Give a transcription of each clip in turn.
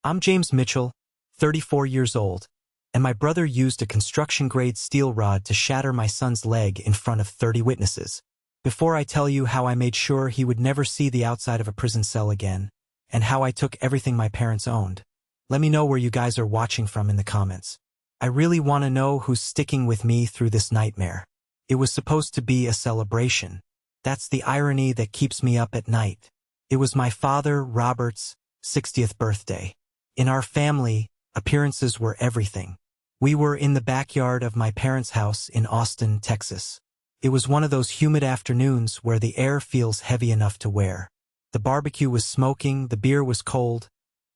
I'm James Mitchell, 34 years old, and my brother used a construction-grade steel rod to shatter my son's leg in front of 30 witnesses. Before I tell you how I made sure he would never see the outside of a prison cell again, and how I took everything my parents owned, let me know where you guys are watching from in the comments. I really want to know who's sticking with me through this nightmare. It was supposed to be a celebration. That's the irony that keeps me up at night. It was my father, Robert's, 60th birthday. In our family, appearances were everything. We were in the backyard of my parents' house in Austin, Texas. It was one of those humid afternoons where the air feels heavy enough to wear. The barbecue was smoking, the beer was cold,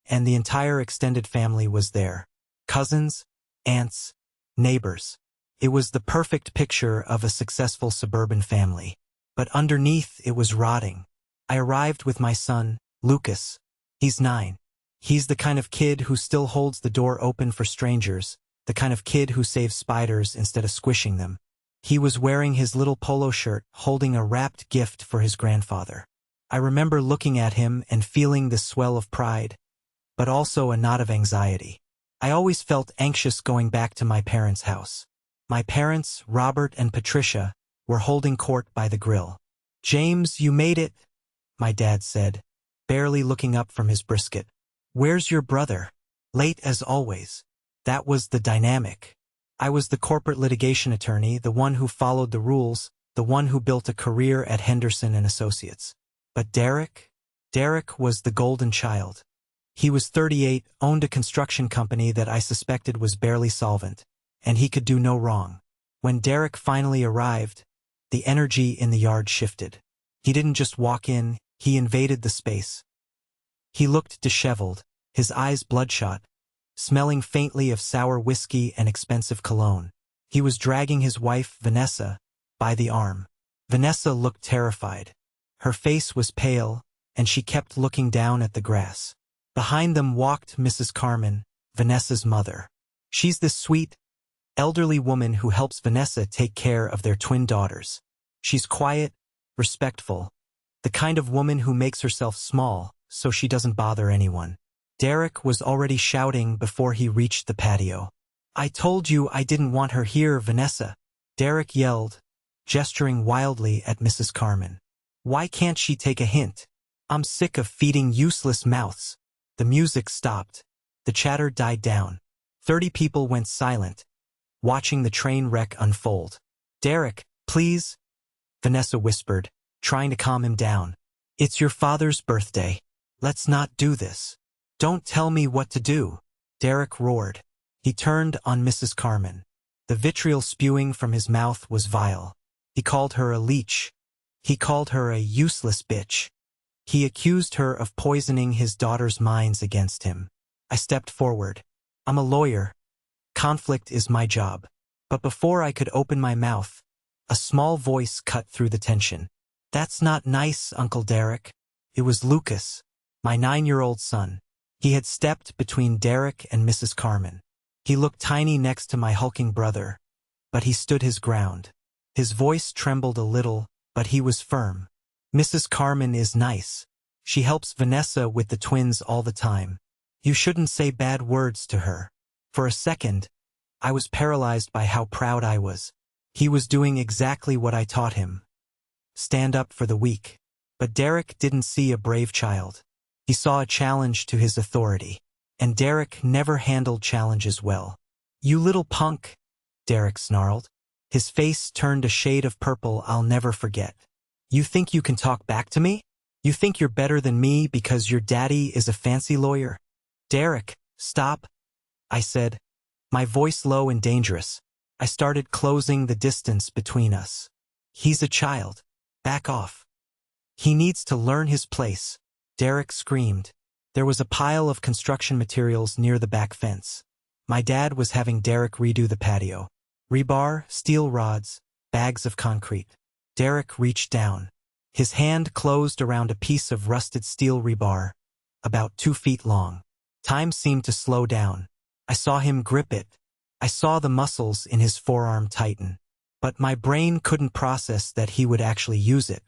and the entire extended family was there. Cousins, aunts, neighbors. It was the perfect picture of a successful suburban family. But underneath, it was rotting. I arrived with my son, Lucas. He's 9. He's the kind of kid who still holds the door open for strangers, the kind of kid who saves spiders instead of squishing them. He was wearing his little polo shirt, holding a wrapped gift for his grandfather. I remember looking at him and feeling the swell of pride, but also a knot of anxiety. I always felt anxious going back to my parents' house. My parents, Robert and Patricia, were holding court by the grill. "James, you made it," my dad said, barely looking up from his brisket. "Where's your brother?" "Late as always." That was the dynamic. I was the corporate litigation attorney, the one who followed the rules, the one who built a career at Henderson and Associates. But Derek? Derek was the golden child. He was 38, owned a construction company that I suspected was barely solvent, and he could do no wrong. When Derek finally arrived, the energy in the yard shifted. He didn't just walk in, he invaded the space. He looked disheveled, his eyes bloodshot, smelling faintly of sour whiskey and expensive cologne. He was dragging his wife, Vanessa, by the arm. Vanessa looked terrified. Her face was pale, and she kept looking down at the grass. Behind them walked Mrs. Carmen, Vanessa's mother. She's this sweet, elderly woman who helps Vanessa take care of their twin daughters. She's quiet, respectful, the kind of woman who makes herself small so she doesn't bother anyone. Derek was already shouting before he reached the patio. "I told you I didn't want her here, Vanessa," Derek yelled, gesturing wildly at Mrs. Carmen. "Why can't she take a hint? I'm sick of feeding useless mouths." The music stopped. The chatter died down. 30 people went silent, watching the train wreck unfold. "Derek, please," Vanessa whispered, trying to calm him down. "It's your father's birthday. Let's not do this." "Don't tell me what to do," Derek roared. He turned on Mrs. Carmen. The vitriol spewing from his mouth was vile. He called her a leech. He called her a useless bitch. He accused her of poisoning his daughter's minds against him. I stepped forward. I'm a lawyer. Conflict is my job. But before I could open my mouth, a small voice cut through the tension. "That's not nice, Uncle Derek." It was Lucas, my 9-year-old son. He had stepped between Derek and Mrs. Carmen. He looked tiny next to my hulking brother, but he stood his ground. His voice trembled a little, but he was firm. "Mrs. Carmen is nice. She helps Vanessa with the twins all the time. You shouldn't say bad words to her." For a second, I was paralyzed by how proud I was. He was doing exactly what I taught him. Stand up for the weak. But Derek didn't see a brave child. He saw a challenge to his authority. And Derek never handled challenges well. "You little punk," Derek snarled. His face turned a shade of purple I'll never forget. "You think you can talk back to me? You think you're better than me because your daddy is a fancy lawyer?" "Derek, stop," I said, my voice low and dangerous. I started closing the distance between us. "He's a child. Back off. He needs to learn his place," Derek screamed. There was a pile of construction materials near the back fence. My dad was having Derek redo the patio. Rebar, steel rods, bags of concrete. Derek reached down. His hand closed around a piece of rusted steel rebar, about 2 feet long. Time seemed to slow down. I saw him grip it. I saw the muscles in his forearm tighten. But my brain couldn't process that he would actually use it.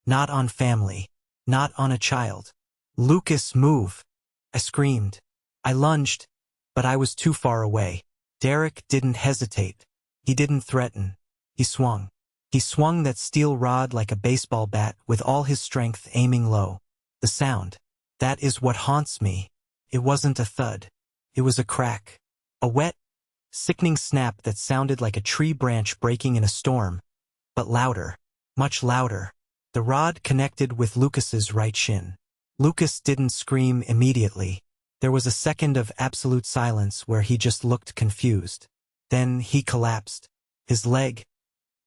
Not on family. Not on a child. "Lucas, move!" I screamed. I lunged, but I was too far away. Derek didn't hesitate. He didn't threaten. He swung. He swung that steel rod like a baseball bat with all his strength aiming low. The sound. That is what haunts me. It wasn't a thud. It was a crack. A wet, sickening snap that sounded like a tree branch breaking in a storm. But louder. Much louder. The rod connected with Lucas's right shin. Lucas didn't scream immediately. There was a second of absolute silence where he just looked confused. Then he collapsed. His leg.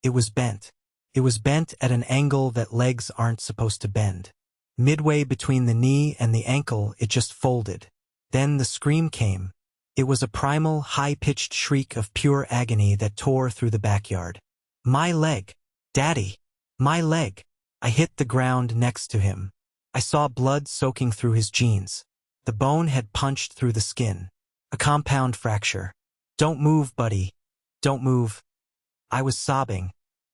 It was bent. It was bent at an angle that legs aren't supposed to bend. Midway between the knee and the ankle, it just folded. Then the scream came. It was a primal, high-pitched shriek of pure agony that tore through the backyard. My leg! Daddy! My leg! I hit the ground next to him. I saw blood soaking through his jeans. The bone had punched through the skin. A compound fracture. Don't move, buddy. Don't move. I was sobbing,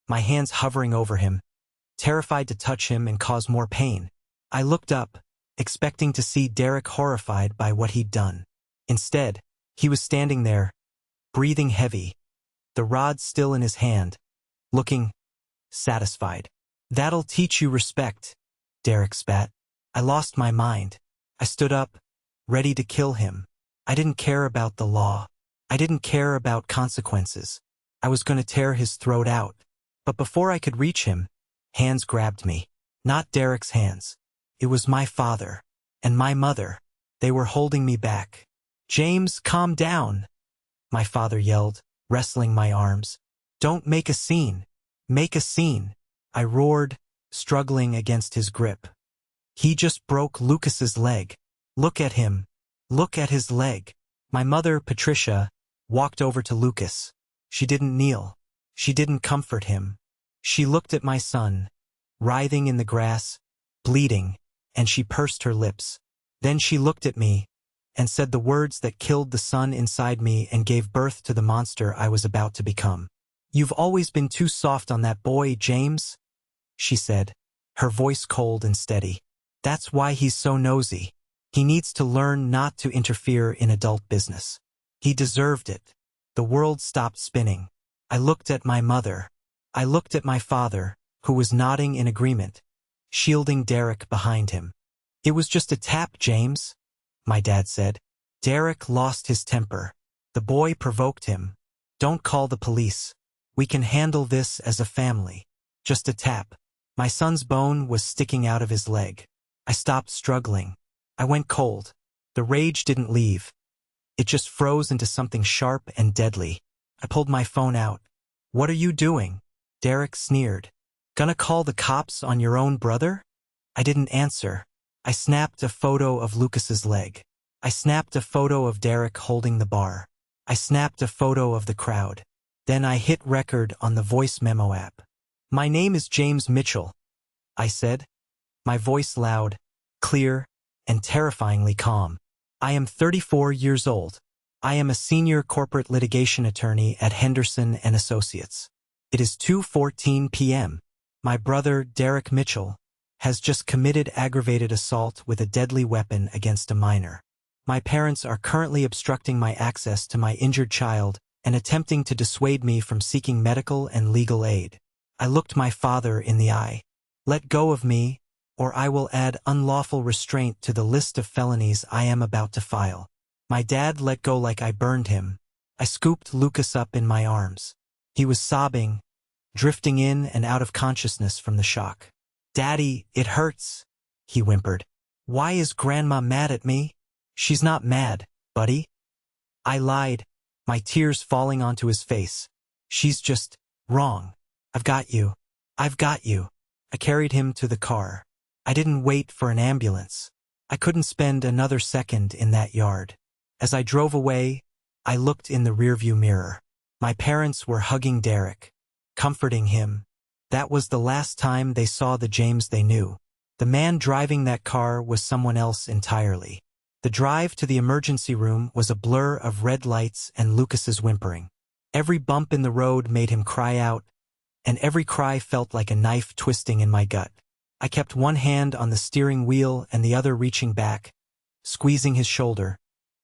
my hands hovering over him, terrified to touch him and cause more pain. I looked up, expecting to see Derek horrified by what he'd done. Instead, he was standing there, breathing heavy, the rod still in his hand, looking satisfied. That'll teach you respect, Derek spat. I lost my mind. I stood up, ready to kill him. I didn't care about the law. I didn't care about consequences. I was going to tear his throat out. But before I could reach him, hands grabbed me. Not Derek's hands. It was my father. And my mother. They were holding me back. James, calm down, my father yelled, wrestling my arms. Don't make a scene. Make a scene. I roared, struggling against his grip. He just broke Lucas's leg. Look at him. Look at his leg. My mother, Patricia, walked over to Lucas. She didn't kneel. She didn't comfort him. She looked at my son, writhing in the grass, bleeding, and she pursed her lips. Then she looked at me and said the words that killed the son inside me and gave birth to the monster I was about to become. You've always been too soft on that boy, James, she said, her voice cold and steady. That's why he's so nosy. He needs to learn not to interfere in adult business. He deserved it. The world stopped spinning. I looked at my mother. I looked at my father, who was nodding in agreement, shielding Derek behind him. It was just a tap, James, my dad said. Derek lost his temper. The boy provoked him. Don't call the police. We can handle this as a family. Just a tap. My son's bone was sticking out of his leg. I stopped struggling. I went cold. The rage didn't leave. It just froze into something sharp and deadly. I pulled my phone out. What are you doing? Derek sneered. Gonna call the cops on your own brother? I didn't answer. I snapped a photo of Lucas's leg. I snapped a photo of Derek holding the bar. I snapped a photo of the crowd. Then I hit record on the voice memo app. My name is James Mitchell, I said, my voice loud, clear, and terrifyingly calm. I am 34 years old. I am a senior corporate litigation attorney at Henderson and Associates. It is 2:14 p.m. My brother, Derek Mitchell, has just committed aggravated assault with a deadly weapon against a minor. My parents are currently obstructing my access to my injured child and attempting to dissuade me from seeking medical and legal aid. I looked my father in the eye. Let go of me, or I will add unlawful restraint to the list of felonies I am about to file. My dad let go like I burned him. I scooped Lucas up in my arms. He was sobbing, drifting in and out of consciousness from the shock. Daddy, it hurts, he whimpered. Why is Grandma mad at me? She's not mad, buddy. I lied, my tears falling onto his face. She's just wrong. I've got you. I've got you. I carried him to the car. I didn't wait for an ambulance. I couldn't spend another second in that yard. As I drove away, I looked in the rearview mirror. My parents were hugging Derek, comforting him. That was the last time they saw the James they knew. The man driving that car was someone else entirely. The drive to the emergency room was a blur of red lights and Lucas's whimpering. Every bump in the road made him cry out, and every cry felt like a knife twisting in my gut. I kept one hand on the steering wheel and the other reaching back, squeezing his shoulder,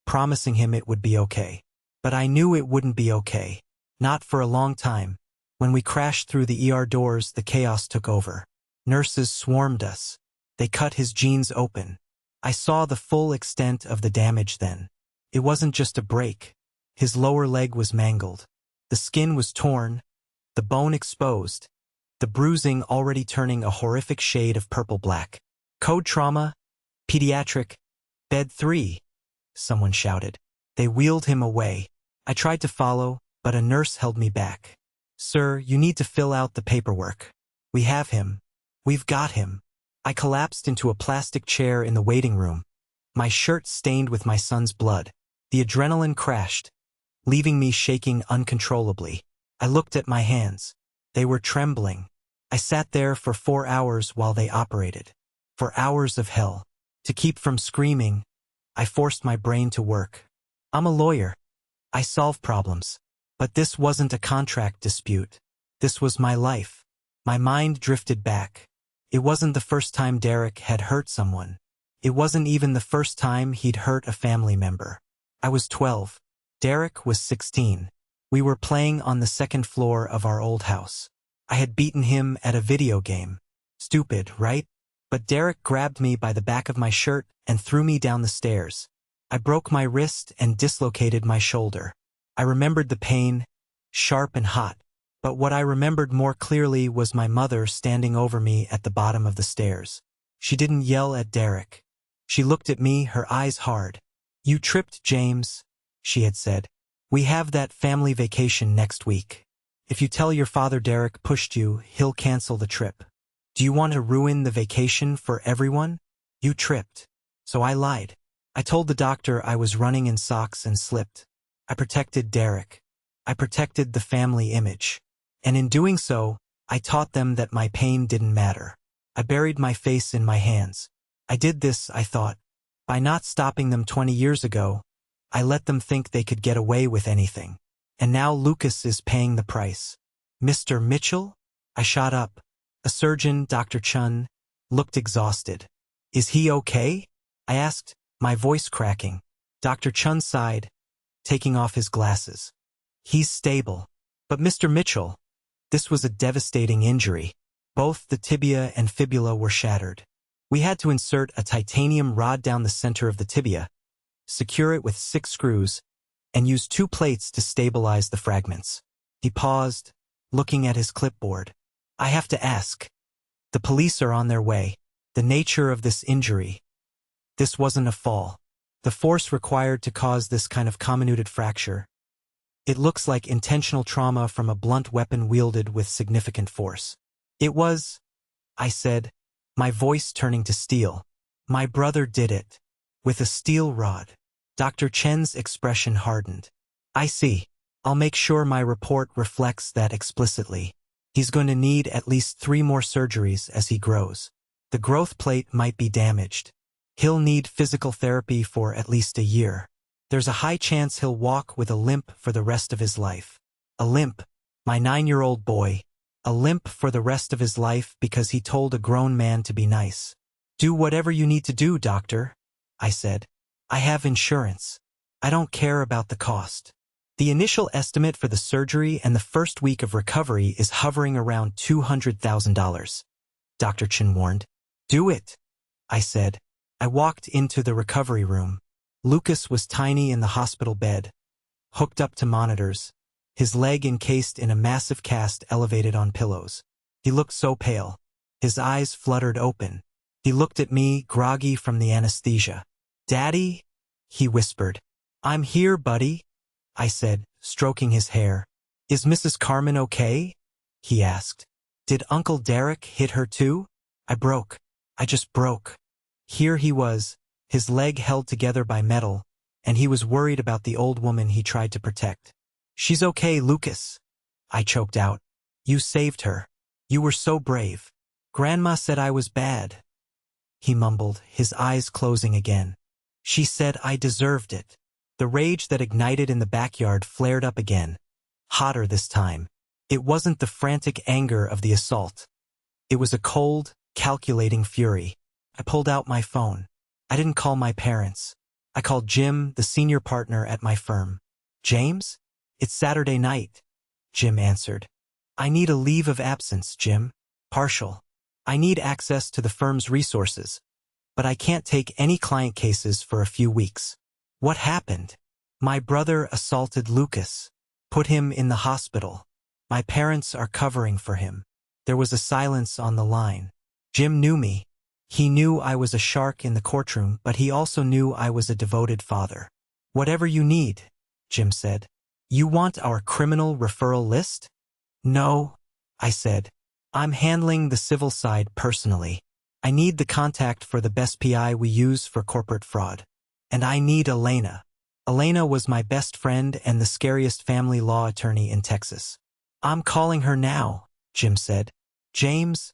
promising him it would be okay. But I knew it wouldn't be okay. Not for a long time. When we crashed through the ER doors, the chaos took over. Nurses swarmed us. They cut his jeans open. I saw the full extent of the damage then. It wasn't just a break. His lower leg was mangled. The skin was torn, the bone exposed, the bruising already turning a horrific shade of purple-black. Code trauma, pediatric, bed 3, someone shouted. They wheeled him away. I tried to follow, but a nurse held me back. Sir, you need to fill out the paperwork. We have him. We've got him. I collapsed into a plastic chair in the waiting room, my shirt stained with my son's blood. The adrenaline crashed, leaving me shaking uncontrollably. I looked at my hands. They were trembling. I sat there for 4 hours while they operated. 4 hours of hell. To keep from screaming, I forced my brain to work. I'm a lawyer. I solve problems. But this wasn't a contract dispute. This was my life. My mind drifted back. It wasn't the first time Derek had hurt someone. It wasn't even the first time he'd hurt a family member. I was 12. Derek was 16. We were playing on the second floor of our old house. I had beaten him at a video game. Stupid, right? But Derek grabbed me by the back of my shirt and threw me down the stairs. I broke my wrist and dislocated my shoulder. I remembered the pain, sharp and hot. But what I remembered more clearly was my mother standing over me at the bottom of the stairs. She didn't yell at Derek. She looked at me, her eyes hard. You tripped, James, she had said. We have that family vacation next week. If you tell your father Derek pushed you, he'll cancel the trip. Do you want to ruin the vacation for everyone? You tripped. So I lied. I told the doctor I was running in socks and slipped. I protected Derek. I protected the family image. And in doing so, I taught them that my pain didn't matter. I buried my face in my hands. I did this, I thought. By not stopping them 20 years ago, I let them think they could get away with anything. And now Lucas is paying the price. Mr. Mitchell? I shot up. A surgeon, Dr. Chun, looked exhausted. Is he okay? I asked, my voice cracking. Dr. Chun sighed, taking off his glasses. He's stable. But Mr. Mitchell, this was a devastating injury. Both the tibia and fibula were shattered. We had to insert a titanium rod down the center of the tibia, secure it with 6 screws, and use 2 plates to stabilize the fragments. He paused, looking at his clipboard. I have to ask. The police are on their way. The nature of this injury. This wasn't a fall. The force required to cause this kind of comminuted fracture. It looks like intentional trauma from a blunt weapon wielded with significant force. It was, I said, my voice turning to steel. My brother did it. With a steel rod. Dr. Chen's expression hardened. I see. I'll make sure my report reflects that explicitly. He's going to need at least 3 more surgeries as he grows. The growth plate might be damaged. He'll need physical therapy for at least a year. There's a high chance he'll walk with a limp for the rest of his life. A limp. My 9-year-old boy. A limp for the rest of his life because he told a grown man to be nice. Do whatever you need to do, doctor, I said. I have insurance. I don't care about the cost. The initial estimate for the surgery and the first week of recovery is hovering around $200,000. Dr. Chen warned. Do it, I said. I walked into the recovery room. Lucas was tiny in the hospital bed, hooked up to monitors, his leg encased in a massive cast elevated on pillows. He looked so pale. His eyes fluttered open. He looked at me, groggy from the anesthesia. Daddy? He whispered. I'm here, buddy, I said, stroking his hair. Is Mrs. Carmen okay? He asked. Did Uncle Derek hit her too? I broke. I just broke. Here he was, his leg held together by metal, and he was worried about the old woman he tried to protect. She's okay, Lucas, I choked out. You saved her. You were so brave. Grandma said I was bad, he mumbled, his eyes closing again. She said I deserved it. The rage that ignited in the backyard flared up again, hotter this time. It wasn't the frantic anger of the assault. It was a cold, calculating fury. I pulled out my phone. I didn't call my parents. I called Jim, the senior partner at my firm. James? It's Saturday night, Jim answered. I need a leave of absence, Jim. Partial. I need access to the firm's resources, but I can't take any client cases for a few weeks. What happened? My brother assaulted Lucas. Put him in the hospital. My parents are covering for him. There was a silence on the line. Jim knew me. He knew I was a shark in the courtroom, but he also knew I was a devoted father. Whatever you need, Jim said. You want our criminal referral list? No, I said. I'm handling the civil side personally. I need the contact for the best PI we use for corporate fraud. And I need Elena. Elena was my best friend and the scariest family law attorney in Texas. I'm calling her now, Jim said. James,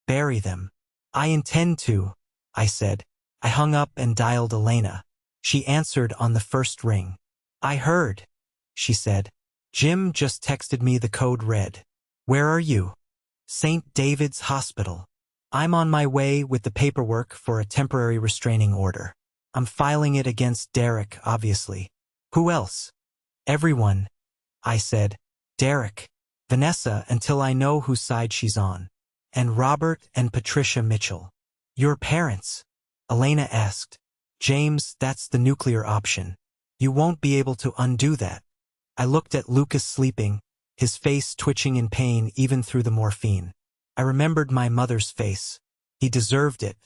bury them. I intend to, I said. I hung up and dialed Elena. She answered on the first ring. I heard, she said. Jim just texted me the code red. Where are you? St. David's Hospital. I'm on my way with the paperwork for a temporary restraining order. I'm filing it against Derek, obviously. Who else? Everyone, I said. Derek, Vanessa, until I know whose side she's on. And Robert and Patricia Mitchell. Your parents? Elena asked. James, that's the nuclear option. You won't be able to undo that. I looked at Lucas sleeping, his face twitching in pain even through the morphine. I remembered my mother's face. He deserved it.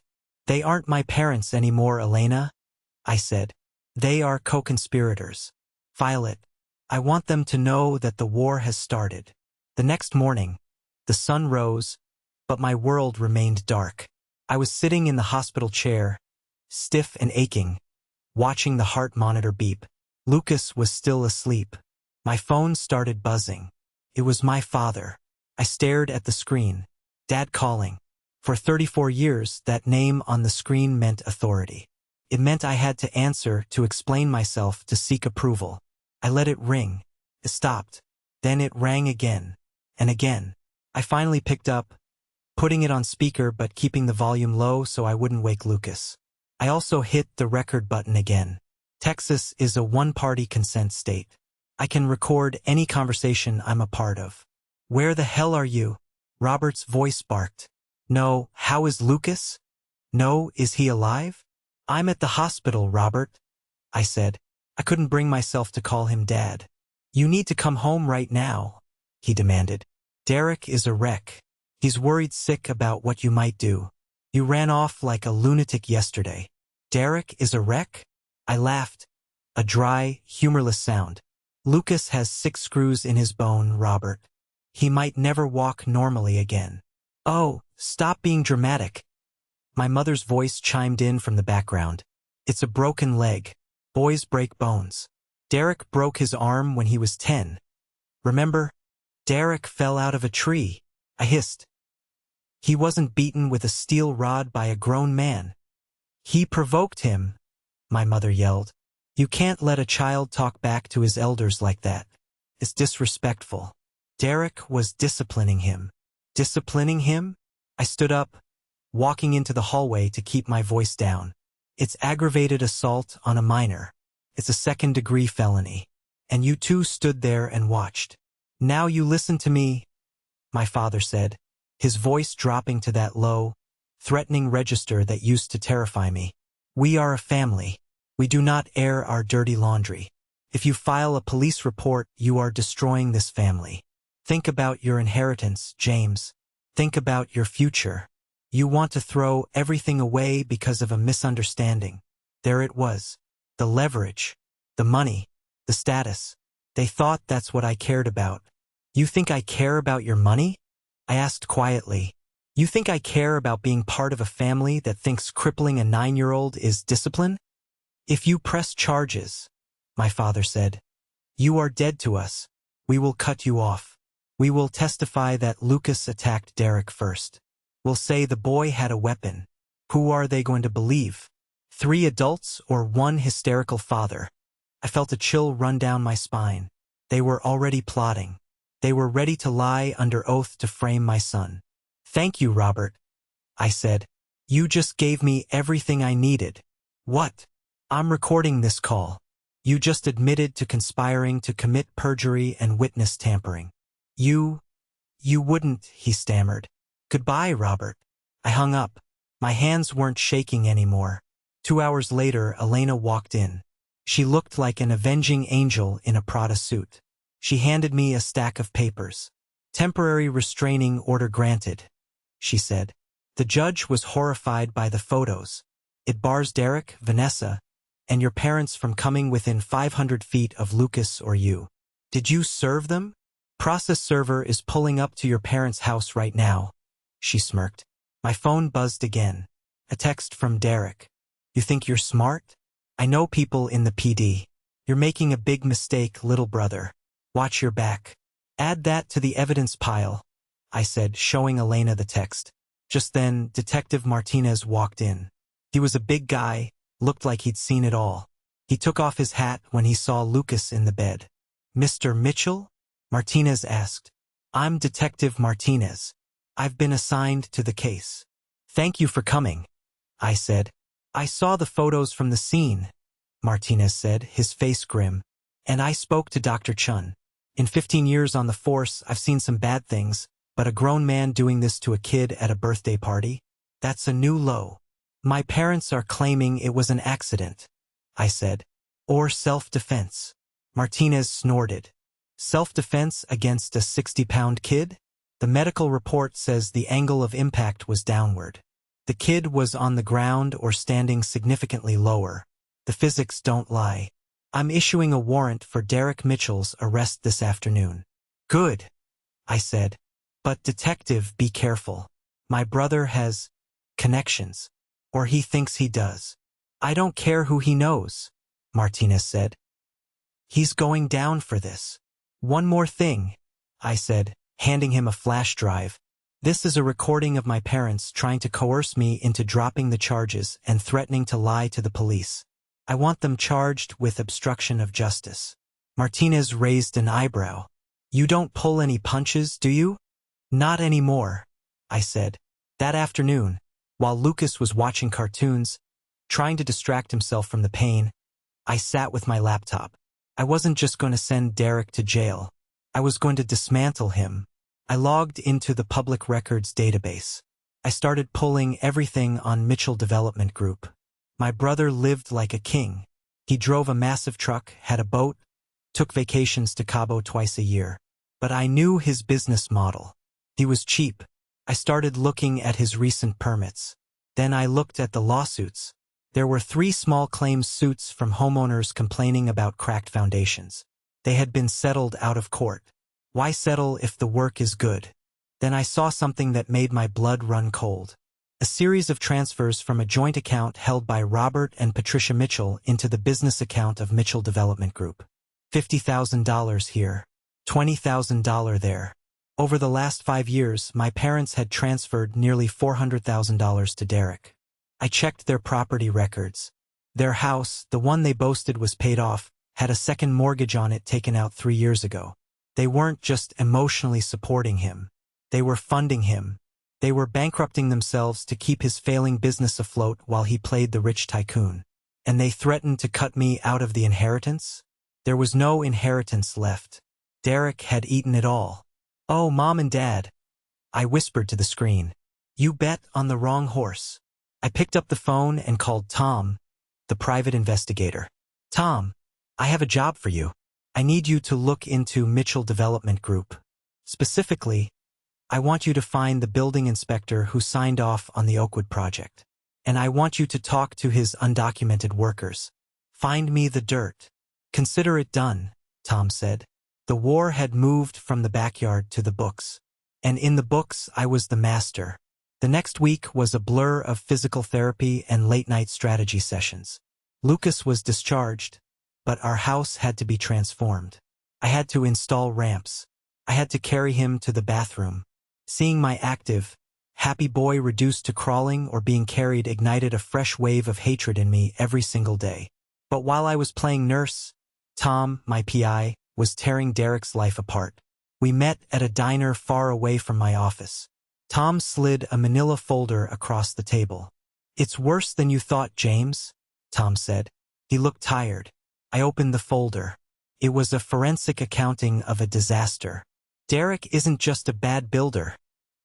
They aren't my parents anymore, Elena, I said. They are co-conspirators. File it. I want them to know that the war has started. The next morning, the sun rose, but my world remained dark. I was sitting in the hospital chair, stiff and aching, watching the heart monitor beep. Lucas was still asleep. My phone started buzzing. It was my father. I stared at the screen. Dad calling. For 34 years, that name on the screen meant authority. It meant I had to answer, to explain myself, to seek approval. I let it ring. It stopped. Then it rang again. And again. I finally picked up, putting it on speaker but keeping the volume low so I wouldn't wake Lucas. I also hit the record button again. Texas is a one-party consent state. I can record any conversation I'm a part of. Where the hell are you? Robert's voice barked. No, how is Lucas? No, is he alive? I'm at the hospital, Robert, I said. I couldn't bring myself to call him Dad. You need to come home right now, he demanded. Derek is a wreck. He's worried sick about what you might do. You ran off like a lunatic yesterday. Derek is a wreck? I laughed. A dry, humorless sound. Lucas has 6 screws in his bone, Robert. He might never walk normally again. Oh, stop being dramatic. My mother's voice chimed in from the background. It's a broken leg. Boys break bones. Derek broke his arm when he was 10. Remember? Derek fell out of a tree. I hissed. He wasn't beaten with a steel rod by a grown man. He provoked him, my mother yelled. You can't let a child talk back to his elders like that. It's disrespectful. Derek was disciplining him. Disciplining him? I stood up, walking into the hallway to keep my voice down. It's aggravated assault on a minor. It's a 2nd-degree felony. And you two stood there and watched. Now you listen to me, my father said, his voice dropping to that low, threatening register that used to terrify me. We are a family. We do not air our dirty laundry. If you file a police report, you are destroying this family. Think about your inheritance, James. Think about your future. You want to throw everything away because of a misunderstanding. There it was. The leverage. The money. The status. They thought that's what I cared about. You think I care about your money? I asked quietly. You think I care about being part of a family that thinks crippling a 9-year-old is discipline? If you press charges, my father said, you are dead to us. We will cut you off. We will testify that Lucas attacked Derek first. We'll say the boy had a weapon. Who are they going to believe? 3 adults or 1 hysterical father? I felt a chill run down my spine. They were already plotting. They were ready to lie under oath to frame my son. Thank you, Robert, I said. You just gave me everything I needed. What? I'm recording this call. You just admitted to conspiring to commit perjury and witness tampering. You wouldn't, he stammered. Goodbye, Robert. I hung up. My hands weren't shaking anymore. 2 hours later, Elena walked in. She looked like an avenging angel in a Prada suit. She handed me a stack of papers. Temporary restraining order granted, she said. The judge was horrified by the photos. It bars Derek, Vanessa, and your parents from coming within 500 feet of Lucas or you. Did you serve them? Process server is pulling up to your parents' house right now, she smirked. My phone buzzed again. A text from Derek. You think you're smart? I know people in the PD. You're making a big mistake, little brother. Watch your back. Add that to the evidence pile, I said, showing Elena the text. Just then, Detective Martinez walked in. He was a big guy, looked like he'd seen it all. He took off his hat when he saw Lucas in the bed. Mr. Mitchell? Martinez asked. I'm Detective Martinez. I've been assigned to the case. Thank you for coming, I said. I saw the photos from the scene, Martinez said, his face grim. And I spoke to Dr. Chun. In 15 years on the force, I've seen some bad things, but a grown man doing this to a kid at a birthday party? That's a new low. My parents are claiming it was an accident, I said. Or self-defense. Martinez snorted. Self-defense against a 60-pound kid? The medical report says the angle of impact was downward. The kid was on the ground or standing significantly lower. The physics don't lie. I'm issuing a warrant for Derek Mitchell's arrest this afternoon. Good, I said. But detective, be careful. My brother has connections. Or he thinks he does. I don't care who he knows, Martinez said. He's going down for this. One more thing, I said, handing him a flash drive. This is a recording of my parents trying to coerce me into dropping the charges and threatening to lie to the police. I want them charged with obstruction of justice. Martinez raised an eyebrow. You don't pull any punches, do you? Not anymore, I said. That afternoon, while Lucas was watching cartoons, trying to distract himself from the pain, I sat with my laptop. I wasn't just going to send Derek to jail. I was going to dismantle him. I logged into the public records database. I started pulling everything on Mitchell Development Group. My brother lived like a king. He drove a massive truck, had a boat, took vacations to Cabo twice a year. But I knew his business model. He was cheap. I started looking at his recent permits. Then I looked at the lawsuits. There were 3 small claims suits from homeowners complaining about cracked foundations. They had been settled out of court. Why settle if the work is good? Then I saw something that made my blood run cold. A series of transfers from a joint account held by Robert and Patricia Mitchell into the business account of Mitchell Development Group. $50,000 here, $20,000 there. Over the last 5 years, my parents had transferred nearly $400,000 to Derek. I checked their property records. Their house, the one they boasted was paid off, had a second mortgage on it taken out 3 years ago. They weren't just emotionally supporting him. They were funding him. They were bankrupting themselves to keep his failing business afloat while he played the rich tycoon. And they threatened to cut me out of the inheritance? There was no inheritance left. Derek had eaten it all. Oh, Mom and Dad, I whispered to the screen. You bet on the wrong horse. I picked up the phone and called Tom, the private investigator. Tom, I have a job for you. I need you to look into Mitchell Development Group. Specifically, I want you to find the building inspector who signed off on the Oakwood project. And I want you to talk to his undocumented workers. Find me the dirt. Consider it done, Tom said. The war had moved from the backyard to the books. And in the books, I was the master. The next week was a blur of physical therapy and late-night strategy sessions. Lucas was discharged, but our house had to be transformed. I had to install ramps. I had to carry him to the bathroom. Seeing my active, happy boy reduced to crawling or being carried ignited a fresh wave of hatred in me every single day. But while I was playing nurse, Tom, my PI, was tearing Derek's life apart. We met at a diner far away from my office. Tom slid a manila folder across the table. It's worse than you thought, James, Tom said. He looked tired. I opened the folder. It was a forensic accounting of a disaster. Derek isn't just a bad builder,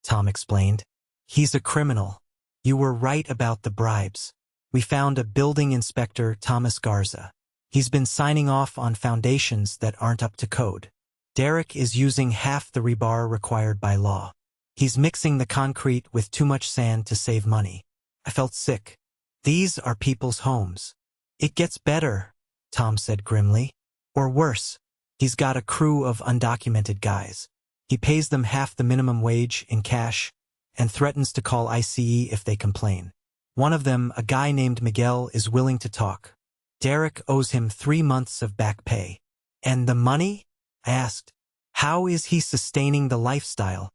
Tom explained. He's a criminal. You were right about the bribes. We found a building inspector, Thomas Garza. He's been signing off on foundations that aren't up to code. Derek is using half the rebar required by law. He's mixing the concrete with too much sand to save money. I felt sick. These are people's homes. It gets better, Tom said grimly. Or worse. He's got a crew of undocumented guys. He pays them half the minimum wage in cash and threatens to call ICE if they complain. One of them, a guy named Miguel, is willing to talk. Derek owes him 3 months of back pay. And the money? I asked. How is he sustaining the lifestyle?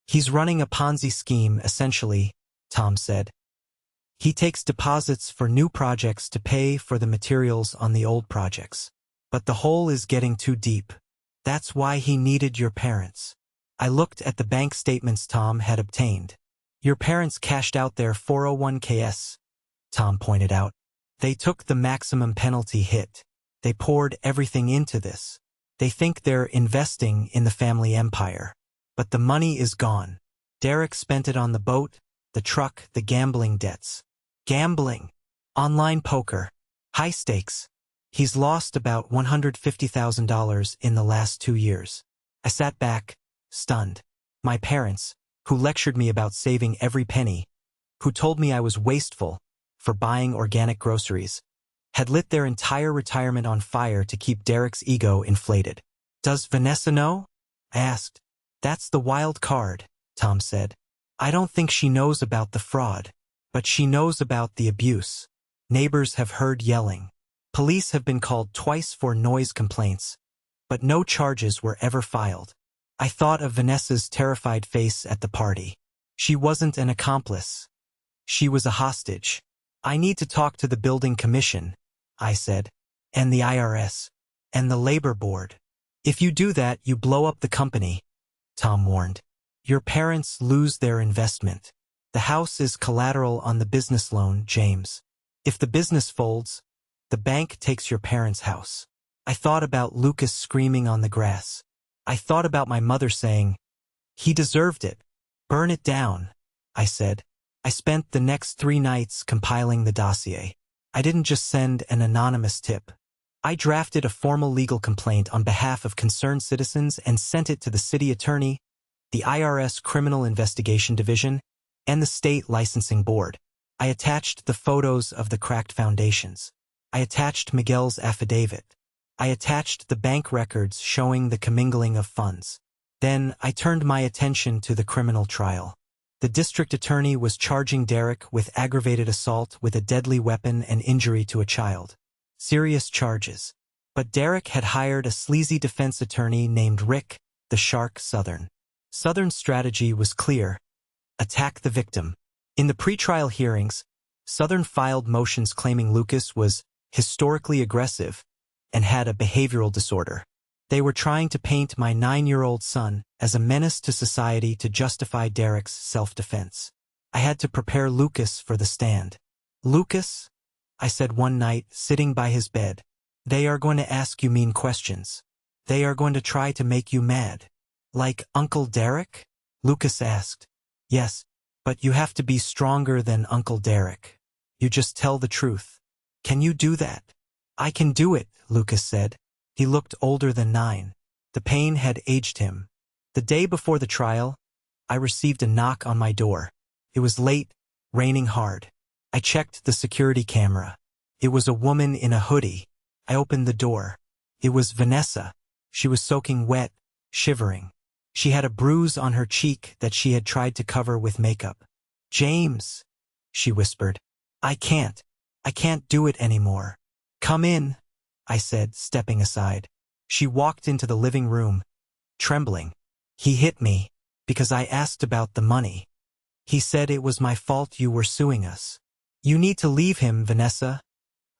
He's running a Ponzi scheme, essentially, Tom said. He takes deposits for new projects to pay for the materials on the old projects. But the hole is getting too deep. That's why he needed your parents. I looked at the bank statements Tom had obtained. Your parents cashed out their 401ks, Tom pointed out. They took the maximum penalty hit. They poured everything into this. They think they're investing in the family empire. But the money is gone. Derek spent it on the boat, the truck, the gambling debts. Gambling. Online poker. High stakes. He's lost about $150,000 in the last 2 years. I sat back, stunned. My parents, who lectured me about saving every penny, who told me I was wasteful for buying organic groceries, had lit their entire retirement on fire to keep Derek's ego inflated. Does Vanessa know? I asked. That's the wild card, Tom said. I don't think she knows about the fraud, but she knows about the abuse. Neighbors have heard yelling. Police have been called twice for noise complaints, but no charges were ever filed. I thought of Vanessa's terrified face at the party. She wasn't an accomplice. She was a hostage. I need to talk to the building commission, I said, and the IRS, and the labor board. If you do that, you blow up the company, Tom warned. Your parents lose their investment. The house is collateral on the business loan, James. If the business folds, the bank takes your parents' house. I thought about Lucas screaming on the grass. I thought about my mother saying, he deserved it. Burn it down, I said. I spent the next 3 nights compiling the dossier. I didn't just send an anonymous tip. I drafted a formal legal complaint on behalf of concerned citizens and sent it to the city attorney, the IRS Criminal Investigation Division, and the state licensing board. I attached the photos of the cracked foundations. I attached Miguel's affidavit. I attached the bank records showing the commingling of funds. Then I turned my attention to the criminal trial. The district attorney was charging Derek with aggravated assault with a deadly weapon and injury to a child. Serious charges. But Derek had hired a sleazy defense attorney named Rick, the Shark Southern. Southern's strategy was clear. Attack the victim. In the pretrial hearings, Southern filed motions claiming Lucas was historically aggressive and had a behavioral disorder. They were trying to paint my 9-year-old son as a menace to society to justify Derek's self-defense. I had to prepare Lucas for the stand. Lucas, I said one night, sitting by his bed, they are going to ask you mean questions. They are going to try to make you mad. Like Uncle Derek? Lucas asked. Yes, but you have to be stronger than Uncle Derek. You just tell the truth. Can you do that? I can do it, Lucas said. He looked older than 9. The pain had aged him. The day before the trial, I received a knock on my door. It was late, raining hard. I checked the security camera. It was a woman in a hoodie. I opened the door. It was Vanessa. She was soaking wet, shivering. She had a bruise on her cheek that she had tried to cover with makeup. James, she whispered. I can't do it anymore. Come in, I said, stepping aside. She walked into the living room, trembling. He hit me because I asked about the money. He said it was my fault you were suing us. You need to leave him, Vanessa,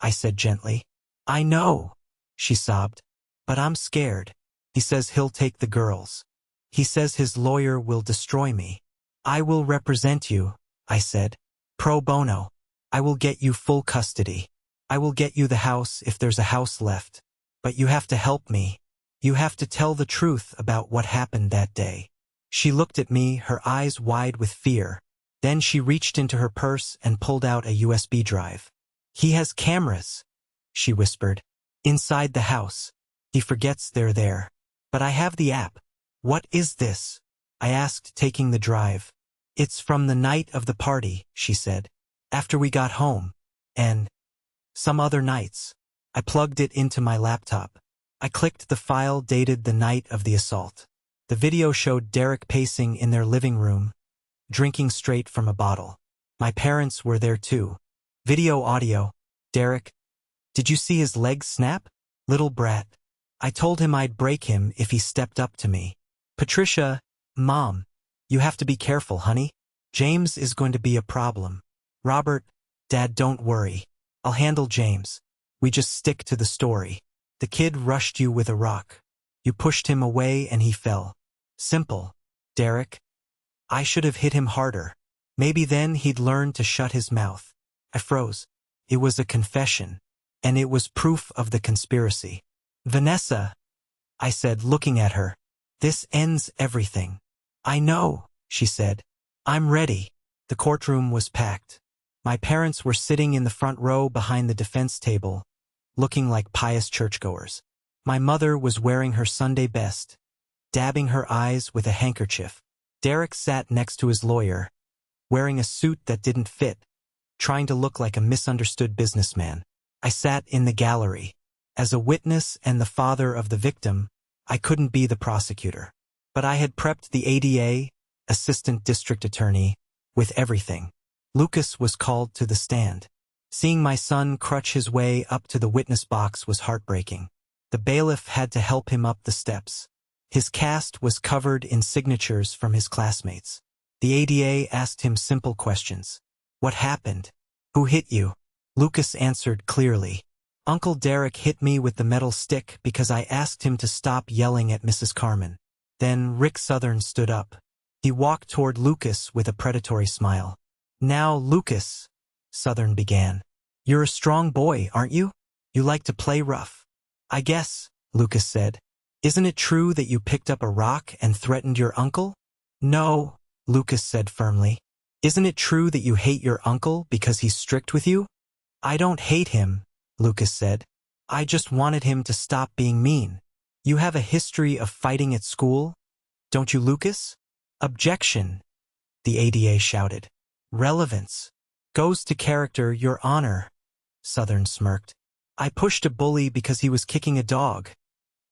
I said gently. I know, she sobbed, but I'm scared. He says he'll take the girls. He says his lawyer will destroy me. I will represent you, I said. Pro bono. I will get you full custody. I will get you the house if there's a house left. But you have to help me. You have to tell the truth about what happened that day. She looked at me, her eyes wide with fear. Then she reached into her purse and pulled out a USB drive. He has cameras, she whispered. Inside the house. He forgets they're there. But I have the app. What is this? I asked, taking the drive. It's from the night of the party, she said. After we got home. And some other nights. I plugged it into my laptop. I clicked the file dated the night of the assault. The video showed Derek pacing in their living room, drinking straight from a bottle. My parents were there too. Video audio. Derek, did you see his legs snap? Little brat. I told him I'd break him if he stepped up to me. Patricia, Mom, you have to be careful, honey. James is going to be a problem. Robert, Dad, don't worry. I'll handle James. We just stick to the story. The kid rushed you with a rock. You pushed him away and he fell. Simple. Derek, I should have hit him harder. Maybe then he'd learn to shut his mouth. I froze. It was a confession. And it was proof of the conspiracy. Vanessa, I said, looking at her. This ends everything. I know, she said. I'm ready. The courtroom was packed. My parents were sitting in the front row behind the defense table, looking like pious churchgoers. My mother was wearing her Sunday best, dabbing her eyes with a handkerchief. Derek sat next to his lawyer, wearing a suit that didn't fit, trying to look like a misunderstood businessman. I sat in the gallery. As a witness and the father of the victim, I couldn't be the prosecutor. But I had prepped the ADA, assistant district attorney, with everything. Lucas was called to the stand. Seeing my son crutch his way up to the witness box was heartbreaking. The bailiff had to help him up the steps. His cast was covered in signatures from his classmates. The ADA asked him simple questions. What happened? Who hit you? Lucas answered clearly. Uncle Derek hit me with the metal stick because I asked him to stop yelling at Mrs. Carmen. Then Rick Southern stood up. He walked toward Lucas with a predatory smile. Now, Lucas, Southern began. You're a strong boy, aren't you? You like to play rough. I guess, Lucas said. Isn't it true that you picked up a rock and threatened your uncle? No, Lucas said firmly. Isn't it true that you hate your uncle because he's strict with you? I don't hate him, Lucas said. I just wanted him to stop being mean. You have a history of fighting at school, don't you, Lucas? Objection, the ADA shouted. Relevance. Goes to character, Your Honor, Southern smirked. I pushed a bully because he was kicking a dog,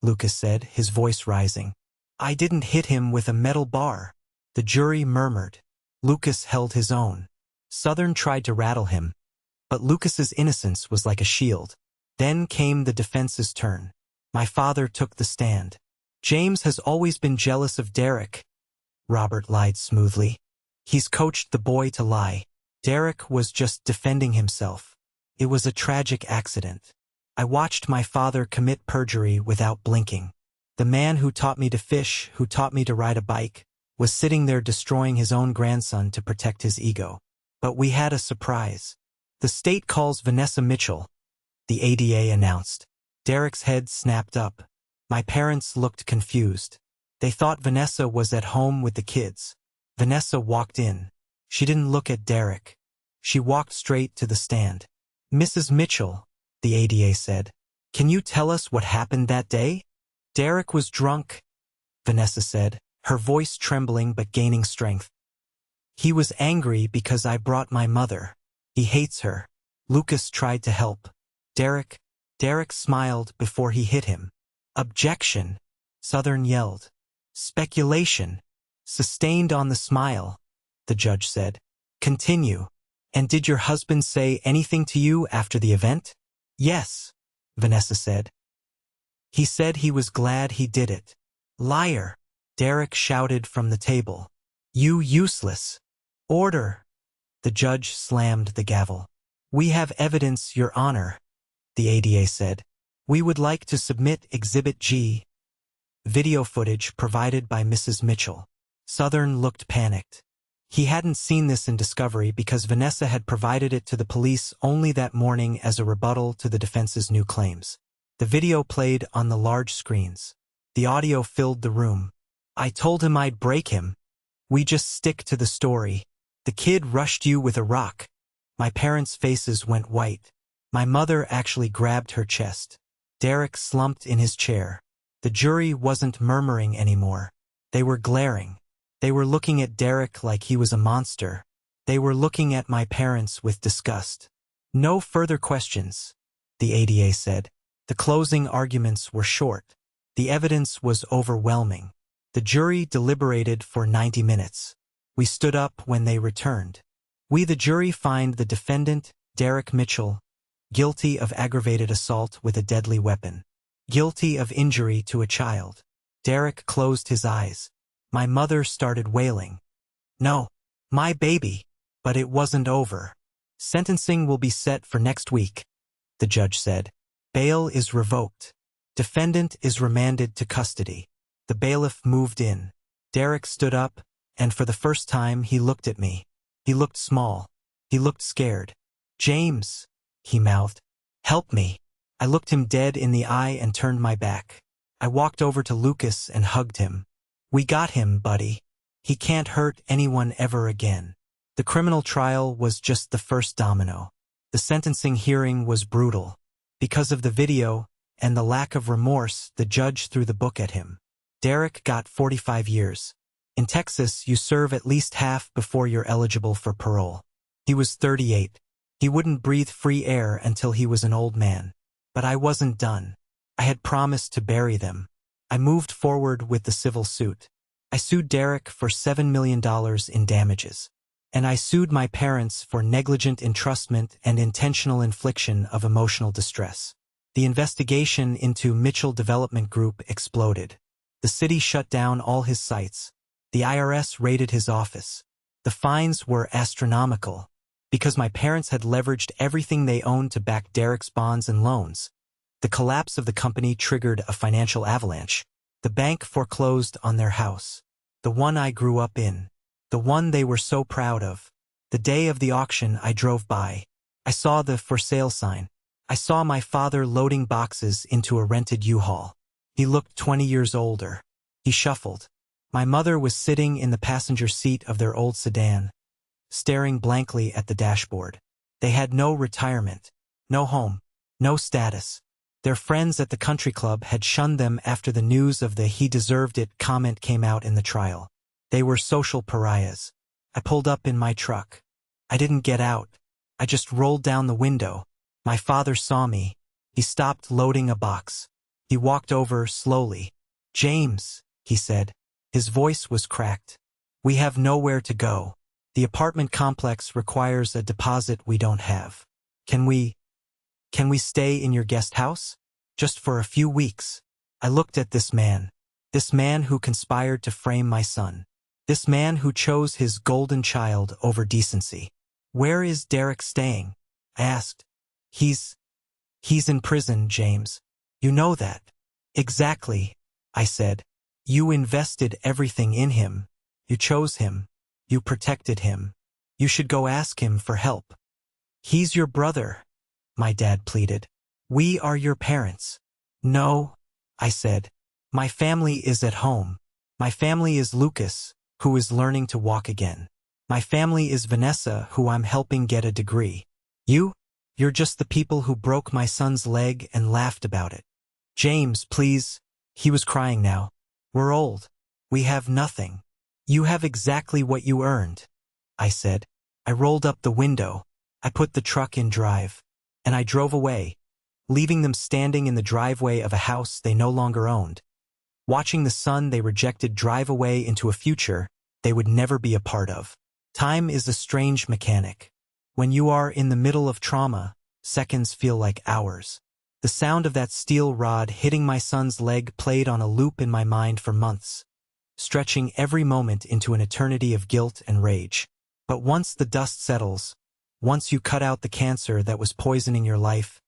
Lucas said, his voice rising. I didn't hit him with a metal bar. The jury murmured. Lucas held his own. Southern tried to rattle him, but Lucas's innocence was like a shield. Then came the defense's turn. My father took the stand. James has always been jealous of Derek, Robert lied smoothly. He's coached the boy to lie. Derek was just defending himself. It was a tragic accident. I watched my father commit perjury without blinking. The man who taught me to fish, who taught me to ride a bike, was sitting there destroying his own grandson to protect his ego. But we had a surprise. The state calls Vanessa Mitchell, the ADA announced. Derek's head snapped up. My parents looked confused. They thought Vanessa was at home with the kids. Vanessa walked in. She didn't look at Derek. She walked straight to the stand. Mrs. Mitchell, the ADA said, can you tell us what happened that day? Derek was drunk, Vanessa said, her voice trembling but gaining strength. He was angry because I brought my mother. He hates her. Lucas tried to help. Derek smiled before he hit him. Objection, Southern yelled. Speculation, sustained on the smile, the judge said. Continue. And did your husband say anything to you after the event? Yes, Vanessa said. He said he was glad he did it. Liar, Derek shouted from the table. You useless. Order. The judge slammed the gavel. We have evidence, Your Honor, the ADA said. We would like to submit Exhibit G. Video footage provided by Mrs. Mitchell. Southern looked panicked. He hadn't seen this in discovery because Vanessa had provided it to the police only that morning as a rebuttal to the defense's new claims. The video played on the large screens. The audio filled the room. I told him I'd break him. We just stick to the story. The kid rushed you with a rock. My parents' faces went white. My mother actually grabbed her chest. Derek slumped in his chair. The jury wasn't murmuring anymore. They were glaring. They were looking at Derek like he was a monster. They were looking at my parents with disgust. No further questions, the ADA said. The closing arguments were short. The evidence was overwhelming. The jury deliberated for 90 minutes. We stood up when they returned. We, the jury, find the defendant, Derek Mitchell, guilty of aggravated assault with a deadly weapon. Guilty of injury to a child. Derek closed his eyes. My mother started wailing. No, my baby. But it wasn't over. Sentencing will be set for next week, the judge said. Bail is revoked. Defendant is remanded to custody. The bailiff moved in. Derek stood up, and for the first time he looked at me. He looked small. He looked scared. James, he mouthed. Help me. I looked him dead in the eye and turned my back. I walked over to Lucas and hugged him. We got him, buddy. He can't hurt anyone ever again. The criminal trial was just the first domino. The sentencing hearing was brutal. Because of the video and the lack of remorse, the judge threw the book at him. Derek got 45 years. In Texas, you serve at least half before you're eligible for parole. He was 38. He wouldn't breathe free air until he was an old man. But I wasn't done. I had promised to bury them. I moved forward with the civil suit. I sued Derek for $7 million in damages. And I sued my parents for negligent entrustment and intentional infliction of emotional distress. The investigation into Mitchell Development Group exploded. The city shut down all his sites. The IRS raided his office. The fines were astronomical. Because my parents had leveraged everything they owned to back Derek's bonds and loans. The collapse of the company triggered a financial avalanche. The bank foreclosed on their house. The one I grew up in. The one they were so proud of. The day of the auction I drove by. I saw the for sale sign. I saw my father loading boxes into a rented U-Haul. He looked 20 years older. He shuffled. My mother was sitting in the passenger seat of their old sedan, staring blankly at the dashboard. They had no retirement, no home, no status. Their friends at the country club had shunned them after the news of the "he deserved it" comment came out in the trial. They were social pariahs. I pulled up in my truck. I didn't get out. I just rolled down the window. My father saw me. He stopped loading a box. He walked over slowly. "James," he said. His voice was cracked. "We have nowhere to go. The apartment complex requires a deposit we don't have. Can we stay in your guest house? Just for a few weeks?" I looked at this man who conspired to frame my son. This man who chose his golden child over decency. "Where is Derek staying?" I asked. He's in prison, James. You know that." "Exactly," I said. "You invested everything in him. You chose him. You protected him. You should go ask him for help." "He's your brother," my dad pleaded. "We are your parents." "No," I said. "My family is at home. My family is Lucas, who is learning to walk again. My family is Vanessa, who I'm helping get a degree. You're just the people who broke my son's leg and laughed about it. James, please." He was crying now. "We're old. We have nothing. You have exactly what you earned," I said. I rolled up the window. I put the truck in drive. And I drove away, leaving them standing in the driveway of a house they no longer owned, watching the son they rejected drive away into a future they would never be a part of. Time is a strange mechanic. When you are in the middle of trauma, seconds feel like hours. The sound of that steel rod hitting my son's leg played on a loop in my mind for months, stretching every moment into an eternity of guilt and rage. But once the dust settles, once you cut out the cancer that was poisoning your life,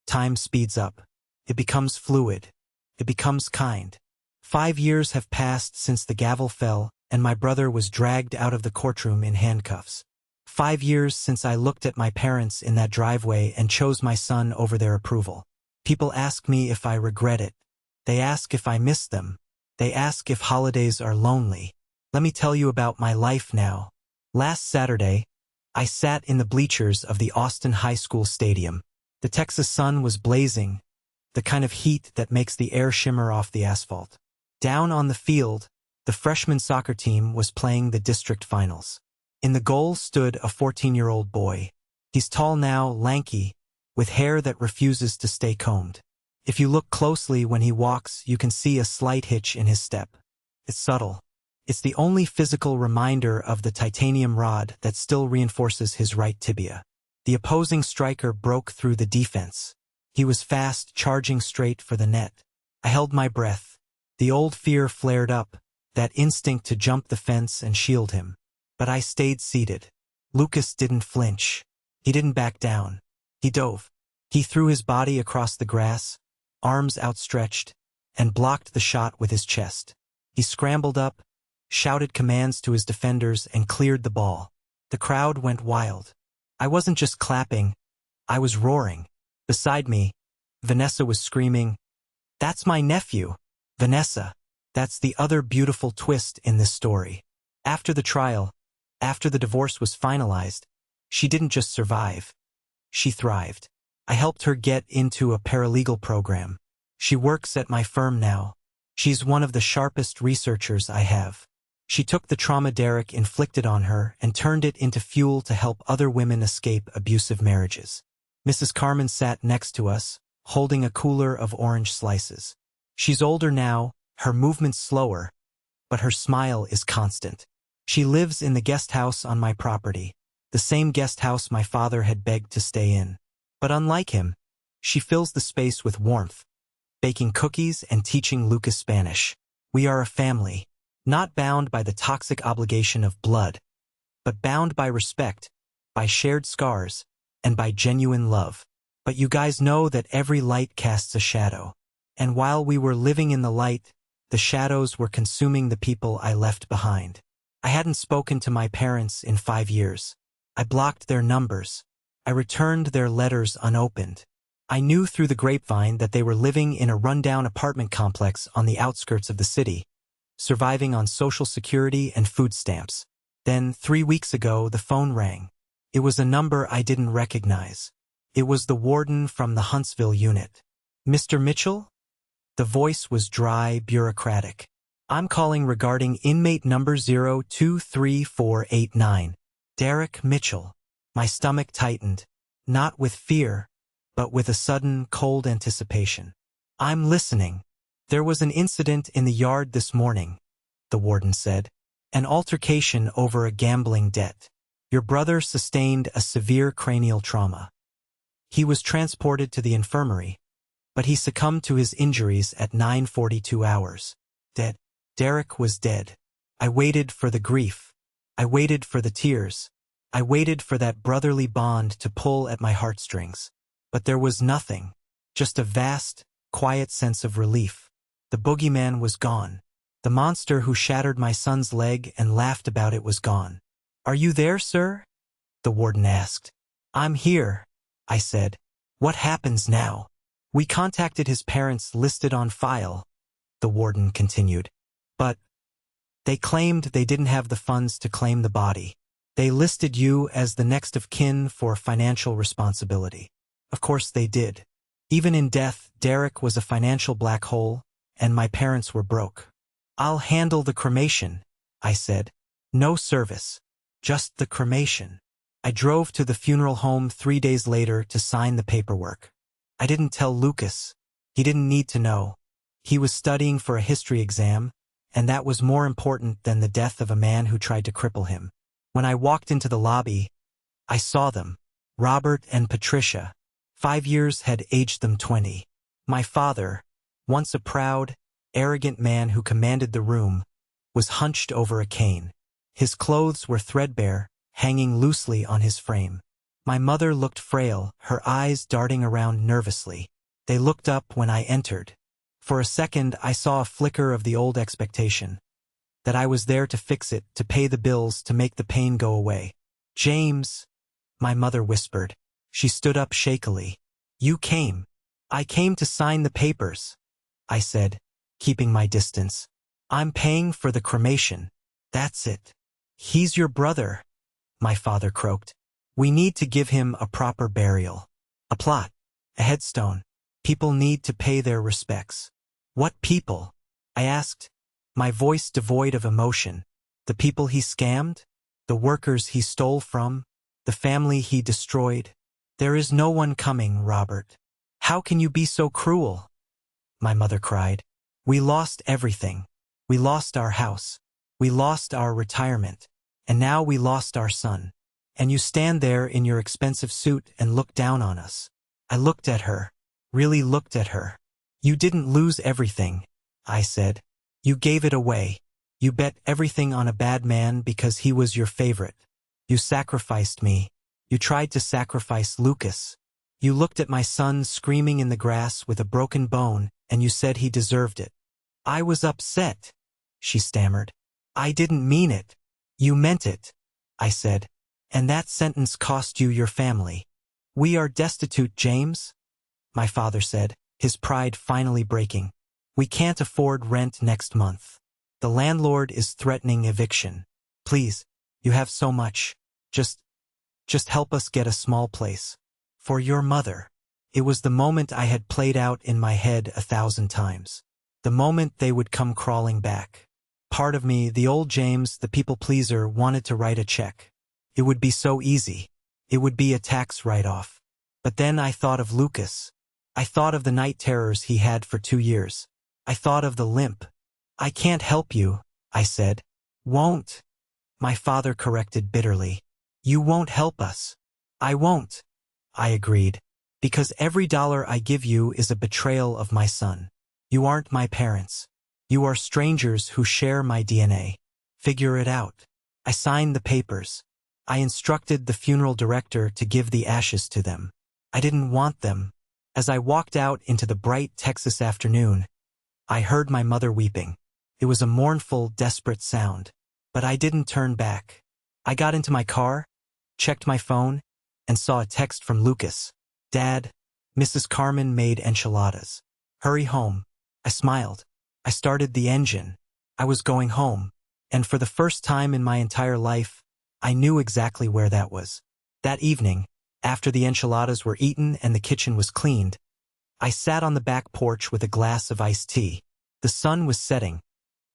time speeds up. It becomes fluid. It becomes kind. 5 years have passed since the gavel fell, and my brother was dragged out of the courtroom in handcuffs. 5 years since I looked at my parents in that driveway and chose my son over their approval. People ask me if I regret it. They ask if I miss them. They ask if holidays are lonely. Let me tell you about my life now. Last Saturday, I sat in the bleachers of the Austin High School stadium. The Texas sun was blazing, the kind of heat that makes the air shimmer off the asphalt. Down on the field, the freshman soccer team was playing the district finals. In the goal stood a 14-year-old boy. He's tall now, lanky, with hair that refuses to stay combed. If you look closely when he walks, you can see a slight hitch in his step. It's subtle. It's the only physical reminder of the titanium rod that still reinforces his right tibia. The opposing striker broke through the defense. He was fast, charging straight for the net. I held my breath. The old fear flared up, that instinct to jump the fence and shield him. But I stayed seated. Lucas didn't flinch. He didn't back down. He dove. He threw his body across the grass, arms outstretched, and blocked the shot with his chest. He scrambled up, shouted commands to his defenders, and cleared the ball. The crowd went wild. I wasn't just clapping, I was roaring. Beside me, Vanessa was screaming, "That's my nephew, Vanessa." That's the other beautiful twist in this story. After the trial, after the divorce was finalized, she didn't just survive. She thrived. I helped her get into a paralegal program. She works at my firm now. She's one of the sharpest researchers I have. She took the trauma Derek inflicted on her and turned it into fuel to help other women escape abusive marriages. Mrs. Carmen sat next to us, holding a cooler of orange slices. She's older now, her movements slower, but her smile is constant. She lives in the guest house on my property, the same guest house my father had begged to stay in. But unlike him, she fills the space with warmth, baking cookies and teaching Lucas Spanish. We are a family. Not bound by the toxic obligation of blood, but bound by respect, by shared scars, and by genuine love. But you guys know that every light casts a shadow. And while we were living in the light, the shadows were consuming the people I left behind. I hadn't spoken to my parents in 5 years. I blocked their numbers. I returned their letters unopened. I knew through the grapevine that they were living in a rundown apartment complex on the outskirts of the city, surviving on Social Security and food stamps. Then, 3 weeks ago, the phone rang. It was a number I didn't recognize. It was the warden from the Huntsville unit. "Mr. Mitchell?" The voice was dry, bureaucratic. "I'm calling regarding inmate number 023489. Derek Mitchell." My stomach tightened, not with fear, but with a sudden, cold anticipation. "I'm listening." "There was an incident in the yard this morning," the warden said. "An altercation over a gambling debt. Your brother sustained a severe cranial trauma. He was transported to the infirmary, but he succumbed to his injuries at 9:42 hours. Dead. Derek was dead. I waited for the grief. I waited for the tears. I waited for that brotherly bond to pull at my heartstrings. But there was nothing, just a vast, quiet sense of relief. The boogeyman was gone. The monster who shattered my son's leg and laughed about it was gone. "Are you there, sir?" the warden asked. "I'm here," I said. "What happens now?" "We contacted his parents listed on file," the warden continued. "But they claimed they didn't have the funds to claim the body. They listed you as the next of kin for financial responsibility." Of course they did. Even in death, Derek was a financial black hole, and my parents were broke. "I'll handle the cremation," I said. "No service. Just the cremation." I drove to the funeral home 3 days later to sign the paperwork. I didn't tell Lucas. He didn't need to know. He was studying for a history exam, and that was more important than the death of a man who tried to cripple him. When I walked into the lobby, I saw them, Robert and Patricia. 5 years had aged them 20. My father, once a proud, arrogant man who commanded the room, was hunched over a cane. His clothes were threadbare, hanging loosely on his frame. My mother looked frail, her eyes darting around nervously. They looked up when I entered. For a second, I saw a flicker of the old expectation. that I was there to fix it, to pay the bills, to make the pain go away. James, my mother whispered. She stood up shakily. You came. I came to sign the papers, I said, keeping my distance. I'm paying for the cremation. That's it. He's your brother, my father croaked. We need to give him a proper burial. A plot. A headstone. People need to pay their respects. What people? I asked, my voice devoid of emotion. The people he scammed? The workers he stole from? The family he destroyed? There is no one coming, Robert. How can you be so cruel? My mother cried. We lost everything. We lost our house. We lost our retirement. And now we lost our son. And you stand there in your expensive suit and look down on us. I looked at her. Really looked at her. You didn't lose everything, I said. You gave it away. You bet everything on a bad man because he was your favorite. You sacrificed me. You tried to sacrifice Lucas. You looked at my son screaming in the grass with a broken bone, and you said he deserved it. I was upset, she stammered. I didn't mean it. You meant it, I said. And that sentence cost you your family. We are destitute, James, my father said, his pride finally breaking. We can't afford rent next month. The landlord is threatening eviction. Please, you have so much. Just help us get a small place. For your mother. It was the moment I had played out in my head 1,000 times. The moment they would come crawling back. Part of me, the old James, the people pleaser, wanted to write a check. It would be so easy. It would be a tax write-off. But then I thought of Lucas. I thought of the night terrors he had for 2 years. I thought of the limp. I can't help you, I said. Won't. My father corrected bitterly. You won't help us. I won't, I agreed. Because every dollar I give you is a betrayal of my son. You aren't my parents. You are strangers who share my DNA. Figure it out. I signed the papers. I instructed the funeral director to give the ashes to them. I didn't want them. As I walked out into the bright Texas afternoon, I heard my mother weeping. It was a mournful, desperate sound. But I didn't turn back. I got into my car, checked my phone, and saw a text from Lucas. Dad, Mrs. Carmen made enchiladas. Hurry home. I smiled. I started the engine. I was going home. And for the first time in my entire life, I knew exactly where that was. That evening, after the enchiladas were eaten and the kitchen was cleaned, I sat on the back porch with a glass of iced tea. The sun was setting,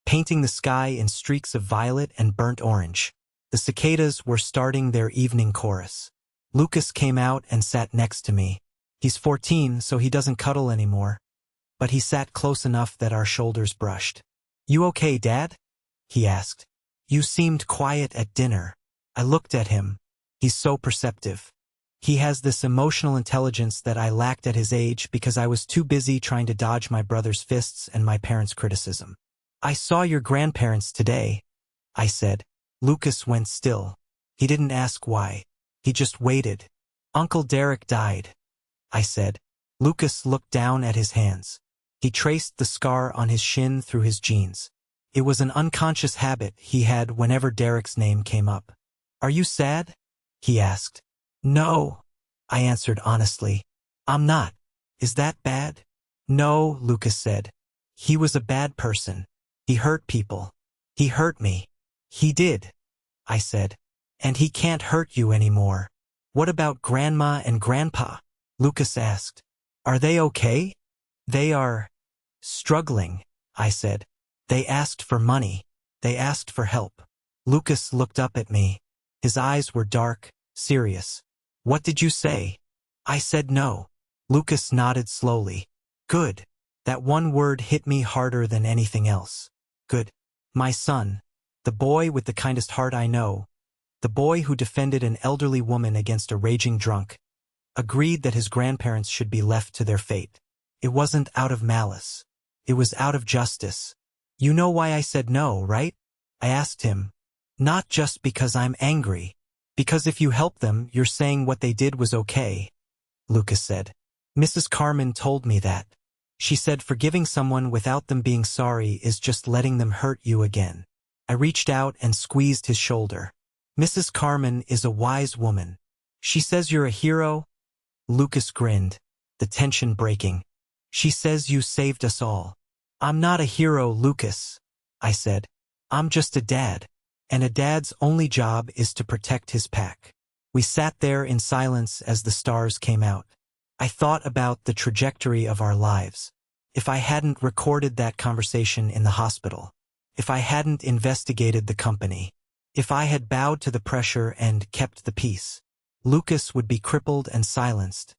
painting the sky in streaks of violet and burnt orange. The cicadas were starting their evening chorus. Lucas came out and sat next to me. He's 14, so he doesn't cuddle anymore. But he sat close enough that our shoulders brushed. You okay, Dad? He asked. You seemed quiet at dinner. I looked at him. He's so perceptive. He has this emotional intelligence that I lacked at his age because I was too busy trying to dodge my brother's fists and my parents' criticism. I saw your grandparents today, I said. Lucas went still. He didn't ask why. He just waited. Uncle Derek died, I said. Lucas looked down at his hands. He traced the scar on his shin through his jeans. It was an unconscious habit he had whenever Derek's name came up. Are you sad? He asked. No, I answered honestly. I'm not. Is that bad? No, Lucas said. He was a bad person. He hurt people. He hurt me. He did, I said. And he can't hurt you anymore. What about Grandma and Grandpa? Lucas asked. Are they okay? They are struggling, I said. They asked for money. They asked for help. Lucas looked up at me. His eyes were dark, serious. What did you say? I said no. Lucas nodded slowly. Good. That one word hit me harder than anything else. Good. My son, the boy with the kindest heart I know, the boy who defended an elderly woman against a raging drunk, agreed that his grandparents should be left to their fate. It wasn't out of malice. It was out of justice. You know why I said no, right? I asked him. Not just because I'm angry. Because if you help them, you're saying what they did was okay, Lucas said. Mrs. Carmen told me that. She said forgiving someone without them being sorry is just letting them hurt you again. I I reached out and squeezed his shoulder. Mrs. Carmen is a wise woman. She says you're a hero. Lucas grinned, the tension breaking. She says you saved us all. I'm not a hero, Lucas, I said. I'm just a dad. And a dad's only job is to protect his pack. We sat there in silence as the stars came out. I thought about the trajectory of our lives. If I hadn't recorded that conversation in the hospital, if I hadn't investigated the company, if I had bowed to the pressure and kept the peace, Lucas would be crippled and silenced,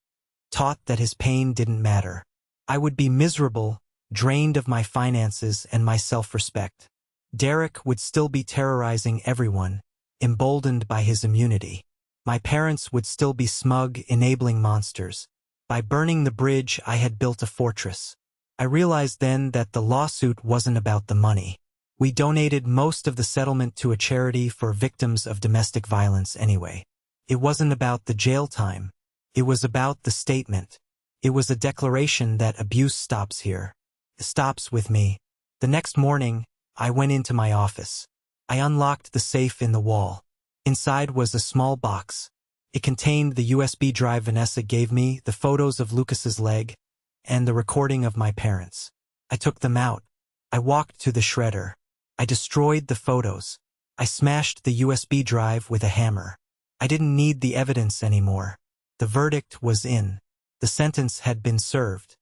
taught that his pain didn't matter. I would be miserable, drained of my finances and my self-respect. Derek would still be terrorizing everyone, emboldened by his immunity. My parents would still be smug, enabling monsters. By burning the bridge, I had built a fortress. I realized then that the lawsuit wasn't about the money. We donated most of the settlement to a charity for victims of domestic violence anyway. It wasn't about the jail time. It was about the statement. It was a declaration that abuse stops here. It stops with me. The next morning, I went into my office. I unlocked the safe in the wall. Inside was a small box. It contained the USB drive Vanessa gave me, the photos of Lucas's leg, and the recording of my parents. I took them out. I walked to the shredder. I destroyed the photos. I smashed the USB drive with a hammer. I didn't need the evidence anymore. The verdict was in. The sentence had been served.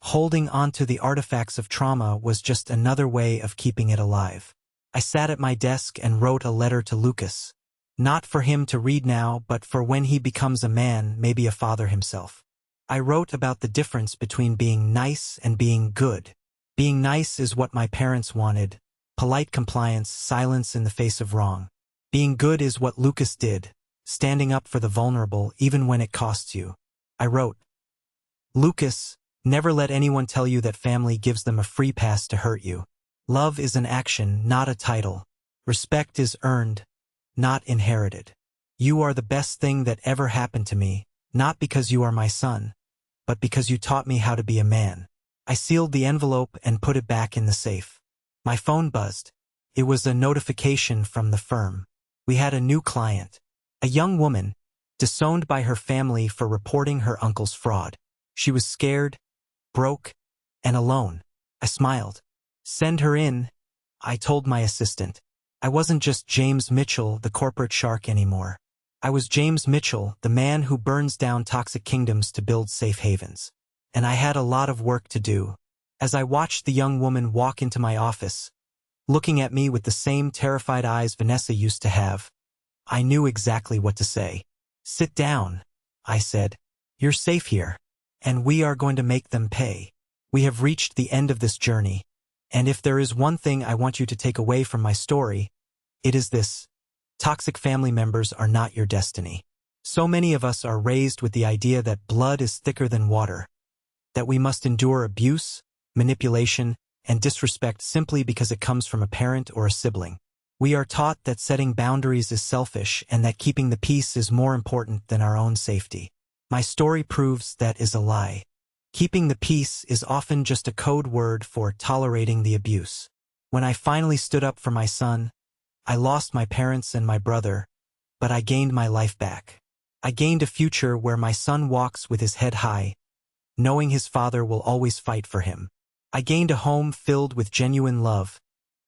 Holding onto the artifacts of trauma was just another way of keeping it alive. I sat at my desk and wrote a letter to Lucas. Not for him to read now, but for when he becomes a man, maybe a father himself. I wrote about the difference between being nice and being good. Being nice is what my parents wanted. Polite compliance, silence in the face of wrong. Being good is what Lucas did, standing up for the vulnerable even when it costs you. I wrote, Lucas, never let anyone tell you that family gives them a free pass to hurt you. Love is an action, not a title. Respect is earned, not inherited. You are the best thing that ever happened to me, not because you are my son, but because you taught me how to be a man. I sealed the envelope and put it back in the safe. My phone buzzed. It was a notification from the firm. We had a new client, a young woman, disowned by her family for reporting her uncle's fraud. She was scared, broke, and alone. I smiled. Send her in, I told my assistant. I wasn't just James Mitchell, the corporate shark anymore. I was James Mitchell, the man who burns down toxic kingdoms to build safe havens. And I had a lot of work to do. As I watched the young woman walk into my office, looking at me with the same terrified eyes Vanessa used to have, I knew exactly what to say. Sit down, I said. You're safe here. And we are going to make them pay. We have reached the end of this journey. And if there is one thing I want you to take away from my story, it is this. Toxic family members are not your destiny. So many of us are raised with the idea that blood is thicker than water, that we must endure abuse, manipulation, and disrespect simply because it comes from a parent or a sibling. We are taught that setting boundaries is selfish and that keeping the peace is more important than our own safety. My story proves that is a lie. Keeping the peace is often just a code word for tolerating the abuse. When I finally stood up for my son, I lost my parents and my brother, but I gained my life back. I gained a future where my son walks with his head high, knowing his father will always fight for him. I gained a home filled with genuine love,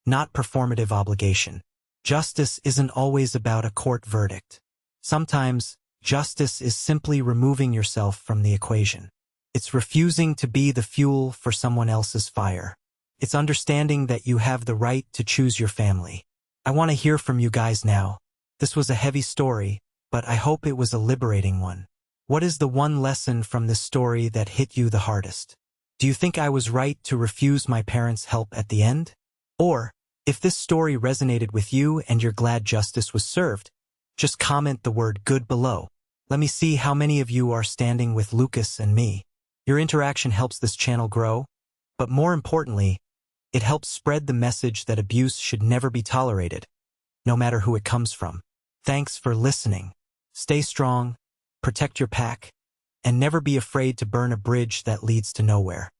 not performative obligation. Justice isn't always about a court verdict. Sometimes, justice is simply removing yourself from the equation. It's refusing to be the fuel for someone else's fire. It's understanding that you have the right to choose your family. I want to hear from you guys now. This was a heavy story, but I hope it was a liberating one. What is the one lesson from this story that hit you the hardest? Do you think I was right to refuse my parents' help at the end? Or, if this story resonated with you and you're glad justice was served, just comment the word good below. Let me see how many of you are standing with Lucas and me. Your interaction helps this channel grow, but more importantly, it helps spread the message that abuse should never be tolerated, no matter who it comes from. Thanks for listening. Stay strong, protect your pack, and never be afraid to burn a bridge that leads to nowhere.